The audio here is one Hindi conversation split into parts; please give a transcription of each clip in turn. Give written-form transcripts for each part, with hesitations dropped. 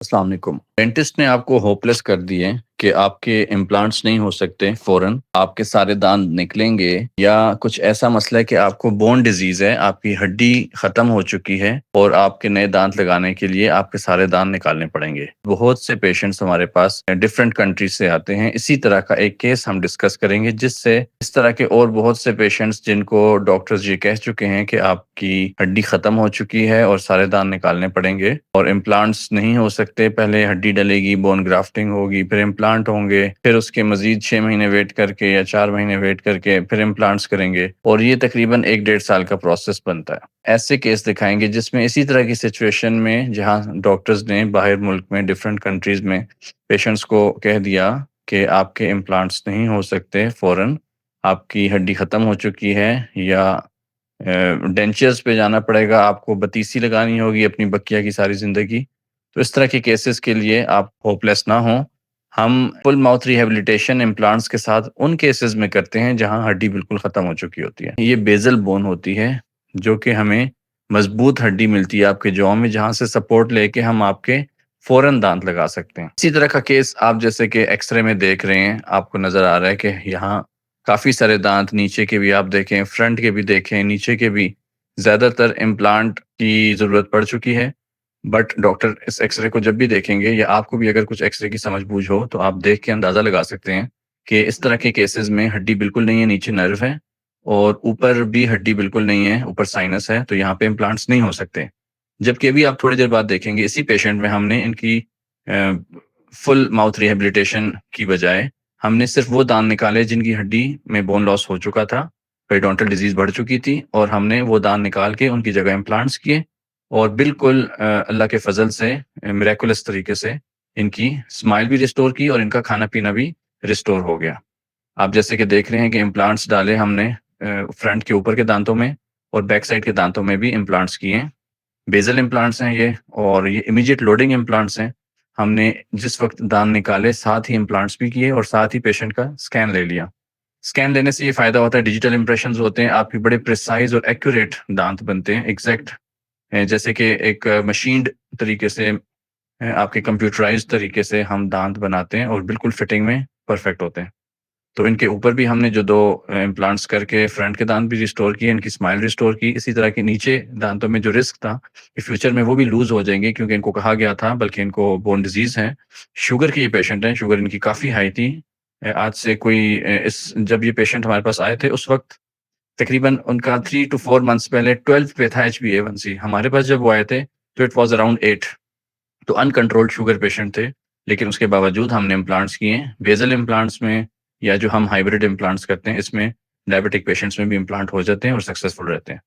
अस्सलाम वालेकुम। डेंटिस्ट ने आपको होपलेस कर दिए कि आपके इम्प्लांट्स नहीं हो सकते फ़ौरन, आपके सारे दाँत निकलेंगे या कुछ ऐसा मसला है कि आपको बोन डिज़ीज़ है, आपकी हड्डी ख़त्म हो चुकी है और आपके नए दाँत लगाने के लिए आपके सारे दाँत निकालने पड़ेंगे। बहुत से पेशेंट्स हमारे पास डिफरेंट कंट्रीज़ से आते हैं। इसी तरह का एक केस हम डिस्कस करेंगे जिससे इस तरह के और बहुत से पेशेंट्स जिनको डॉक्टर्स ये कह चुके हैं कि आपकी हड्डी ख़त्म हो चुकी है और सारे दाँत निकालने पड़ेंगे और इम्प्लांट्स नहीं हो सकते। पहले हड्डी डलेगी, बोन ग्राफ्टिंग होगी, फिर इम्प्लांट होंगे, फिर उसके मज़ीद 6 महीने वेट करके या 4 महीने वेट करके फिर इम्प्लांट्स करेंगे और ये तकरीबन 1 डेढ़ साल का प्रोसेस बनता है। ऐसे केस दिखाएँगे जिसमें इसी तरह की सिचुएशन में जहाँ डॉक्टर्स ने बाहर मुल्क में डिफरेंट कंट्रीज़ में पेशेंट्स को कह दिया कि आपके इम्प्लांट्स नहीं हो सकते फ़ौरन, आपकी हड्डी ख़त्म हो चुकी है या डेंचर्स पे जाना पड़ेगा, आपको बतीसी लगानी होगी अपनी बकिया की सारी ज़िंदगी। तो इस तरह के केसेस के लिए आप होपलेस ना हों। हम फुल माउथ रिहैबिलिटेशन इम्प्लांट्स के साथ उन केसेस में करते हैं जहाँ हड्डी बिल्कुल ख़त्म हो चुकी होती है। ये बेज़ल बोन होती है, जो कि हमें मज़बूत हड्डी मिलती है आपके जॉ में, जहाँ से सपोर्ट लेके हम आपके फ़ौरन दाँत लगा सकते हैं। इसी तरह का केस आप जैसे कि एक्स-रे में देख रहे हैं, आपको नज़र आ रहा है कि यहाँ काफ़ी सारे दाँत नीचे के भी आप देखें, फ्रंट के भी देखें, नीचे के भी ज़्यादातर इम्प्लांट की ज़रूरत पड़ चुकी है। बट डॉक्टर इस एक्स-रे को जब भी देखेंगे या आपको भी अगर कुछ एक्स-रे की समझ-बूझ हो, तो आप देख के अंदाज़ा लगा सकते हैं कि इस तरह के केसेज़ में हड्डी बिल्कुल नहीं है, नीचे नर्व है और ऊपर भी हड्डी बिल्कुल नहीं है, ऊपर साइनस है, तो यहाँ पे इम्प्लांट्स नहीं हो सकते। जबकि अभी आप थोड़ी देर बाद देखेंगे इसी पेशेंट में हमने इनकी फुल माउथ रिहैबिलिटेशन की बजाय हमने सिर्फ़ वो दाँत निकाले जिनकी हड्डी में बोन लॉस हो चुका था, पेरिडोंटल डिज़ीज़ बढ़ चुकी थी और हमने वो दाँत निकाल के उनकी जगह इम्प्लांट्स किए और बिल्कुल अल्लाह के फ़ज़ल से मिरेकुलस तरीके से इनकी स्माइल भी रिस्टोर की और इनका खाना-पीना भी रिस्टोर हो गया। आप जैसे कि देख रहे हैं कि इम्प्लांट्स डाले हमने फ्रंट के ऊपर के दाँतों में और बैक साइड के दाँतों में भी इम्प्लांट्स किए हैं। बेज़ल इम्प्लांट्स हैं ये और ये इमीडिएट लोडिंग इम्प्लांट्स हैं। हमने जिस वक़्त दाँत निकाले साथ ही इम्प्लांट्स भी किए और साथ ही पेशेंट का स्कैन ले लिया। स्कैन लेने से ये फ़ायदा होता है, डिजिटल इम्प्रेशंस होते हैं, आपके बड़े प्रिसाइज़ और एक्यूरेट दाँत बनते हैं, एग्ज़ैक्ट जैसे कि एक मशीन्ड तरीके से आपके कंप्यूटराइज़्ड तरीके से हम दाँत बनाते हैं और बिल्कुल फिटिंग में परफ़ेक्ट होते हैं। तो इनके ऊपर भी हमने जो 2 इम्प्लांट्स करके फ्रंट के दाँत भी रिस्टोर किए, इनकी स्माइल रिस्टोर की। इसी तरह के नीचे दाँतों में जो रिस्क था कि फ्यूचर में वो भी लूज़ हो जाएँगे क्योंकि इनको कहा गया था, बल्कि इनको बोन डिज़ीज़ है। शुगर के ये पेशेंट हैं, शुगर इनकी काफ़ी हाई थी। आज से कोई इस जब ये पेशेंट हमारे पास आए थे उस वक़्त तकरीबन उनका 3 टू 4 मंथ्स पहले 12 पे था HbA1c। हमारे पास जब वो आए थे तो इट वाज़ अराउंड 8। तो अनकंट्रोल्ड शुगर पेशेंट थे, लेकिन उसके बावजूद हमने इम्प्लांट्स किए। बेज़ल इम्प्लांट्स में या जो हम हाइब्रिड इम्प्लांट्स करते हैं, इसमें डायबिटिक पेशेंट्स में भी इम्प्लांट हो जाते हैं और सक्सेसफुल रहते हैं।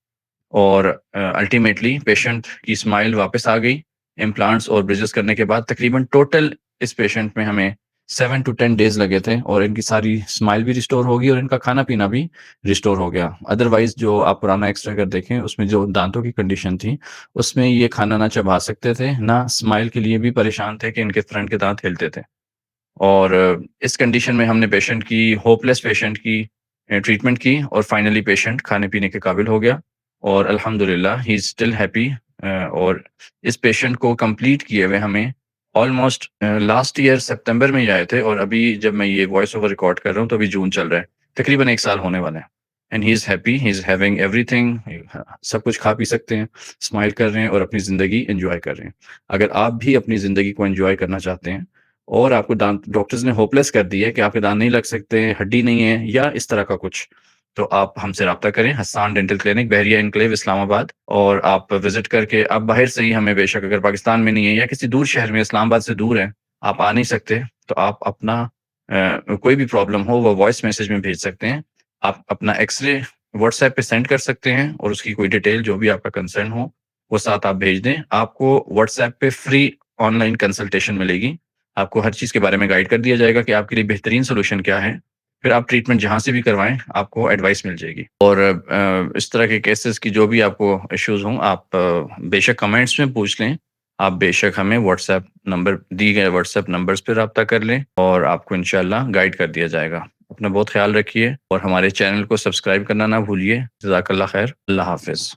और अल्टीमेटली पेशेंट की स्माइल वापस आ गई। इम्प्लांट्स और ब्रिजेस करने के बाद तकरीबन टोटल इस पेशेंट में हमें 7 टू 10 डेज़ लगे थे और इनकी सारी स्माइल भी रिस्टोर हो गई और इनका खाना-पीना भी रिस्टोर हो गया। अदरवाइज़ जो आप पुराना एक्स-रे अगर देखें, उसमें जो दाँतों की कंडीशन थी, उसमें ये खाना ना चबा सकते थे, ना स्माइल के लिए भी परेशान थे कि इनके फ्रंट के दाँत हिलते थे। और इस कंडीशन में हमने पेशेंट की होपलेस पेशेंट की ट्रीटमेंट की और फाइनली पेशेंट खाने-पीने के काबिल हो गया और अल्हम्दुलिल्लाह ही इज़ स्टिल हैप्पी। और इस पेशेंट को कंप्लीट किए हुए हमें ऑलमोस्ट लास्ट ईयर सितंबर में ही आए थे और अभी जब मैं ये वॉइस ओवर रिकॉर्ड कर रहा हूँ तो अभी जून चल रहा है। तकरीबन 1 साल होने वाला है and he is happy, he is having everything. सब कुछ खा पी सकते हैं, स्माइल कर रहे हैं और अपनी ज़िंदगी एन्जॉय कर रहे हैं। अगर आप भी अपनी ज़िंदगी को एन्जॉय करना चाहते हैं और आपको दाँत डॉक्टर्स ने होपलेस कर दी है कि आपके दाँत नहीं लग सकते, हड्डी नहीं है या इस तरह का कुछ, तो आप हमसे राब्ता करें। हस्सान डेंटल क्लिनिक, बहरिया एन्क्लेव, इस्लामाबाद। और आप विज़िट करके आप बाहर से ही हमें, बेशक अगर पाकिस्तान में नहीं है या किसी दूर शहर में, इस्लामाबाद से दूर है, आप आ नहीं सकते, तो आप अपना कोई भी प्रॉब्लम हो वो वॉइस मैसेज में भेज सकते हैं। आप अपना एक्स-रे व्हाट्सएप पे सेंड कर सकते हैं और उसकी कोई डिटेल जो भी आपका कंसर्न हो, वो साथ आप भेज दें। आपको व्हाट्सएप पे फ्री ऑनलाइन कंसल्टेशन मिलेगी। आपको हर चीज़ के बारे में गाइड कर दिया जाएगा कि आपके लिए बेहतरीन सॉल्यूशन क्या है। फिर आप ट्रीटमेंट जहाँ से भी करवाएँ, आपको एडवाइस मिल जाएगी। और इस तरह के केसेज़ की जो भी आपको इश्यूज़ हों, आप बेशक कमेंट्स में पूछ लें। आप बेशक हमें व्हाट्सएप नंबर, दिए गए व्हाट्सएप नंबर्स पे राब्ता कर लें और आपको इंशाअल्लाह गाइड कर दिया जाएगा। अपना बहुत ख़्याल रखिए और हमारे चैनल को सब्सक्राइब करना ना भूलिए। जज़ाकल्लाह खैर। अल्लाह हाफ़िज़।